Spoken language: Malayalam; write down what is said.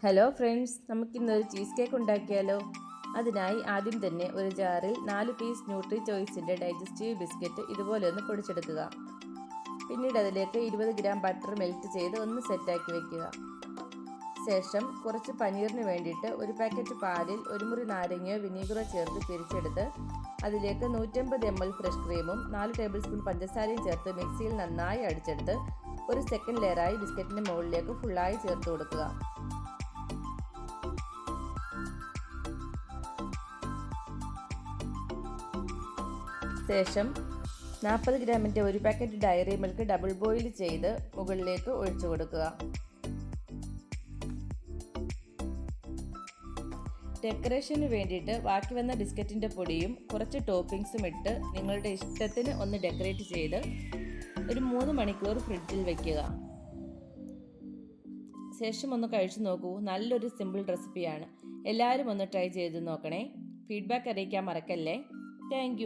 ഹലോ ഫ്രണ്ട്സ്, നമുക്കിന്നൊരു ചീസ് കേക്ക് ഉണ്ടാക്കിയാലോ? അതിനായി ആദ്യം തന്നെ ഒരു ജാറിൽ 4 പീസ് ന്യൂട്രി ചോയ്സിൻ്റെ ഡൈജസ്റ്റീവ് ബിസ്ക്കറ്റ് ഇതുപോലെ ഒന്ന് പൊടിച്ചെടുക്കുക. പിന്നീട് അതിലേക്ക് 20 ഗ്രാം ബട്ടർ മെൽറ്റ് ചെയ്ത് ഒന്ന് സെറ്റാക്കി വെക്കുക. ശേഷം കുറച്ച് പനീറിന് വേണ്ടിയിട്ട് ഒരു പാക്കറ്റ് പാലിൽ ഒരു മുറി നാരങ്ങയോ വിനീഗറോ ചേർത്ത് പിരിച്ചെടുത്ത് അതിലേക്ക് 150 ml ഫ്രഷ് ക്രീമും 4 ടേബിൾ സ്പൂൺ പഞ്ചസാരയും ചേർത്ത് മിക്സിയിൽ നന്നായി അടിച്ചെടുത്ത് ഒരു സെക്കൻഡ് ലെയറായി ബിസ്ക്കറ്റിൻ്റെ മുകളിലേക്ക് ഫുള്ളായി ചേർത്ത് കൊടുക്കുക. ശേഷം 40 ഗ്രാമിൻ്റെ ഒരു packet dairy milk double boil ചെയ്ത് മുകളിലേക്ക് ഒഴിച്ചു കൊടുക്കുക. ഡെക്കറേഷന് വേണ്ടിയിട്ട് ബാക്കി വന്ന ബിസ്ക്കറ്റിൻ്റെ പൊടിയും കുറച്ച് ടോപ്പിംഗ്സും ഇട്ട് നിങ്ങളുടെ ഇഷ്ടത്തിന് ഒന്ന് ഡെക്കറേറ്റ് ചെയ്ത് ഒരു 3 മണിക്കൂർ ഫ്രിഡ്ജിൽ വയ്ക്കുക. ശേഷം ഒന്ന് കഴിച്ചു നോക്കൂ. നല്ലൊരു സിമ്പിൾ റെസിപ്പിയാണ്. എല്ലാവരും ഒന്ന് ട്രൈ ചെയ്ത് നോക്കണേ. ഫീഡ്ബാക്ക് അറിയിക്കാൻ മറക്കല്ലേ. താങ്ക്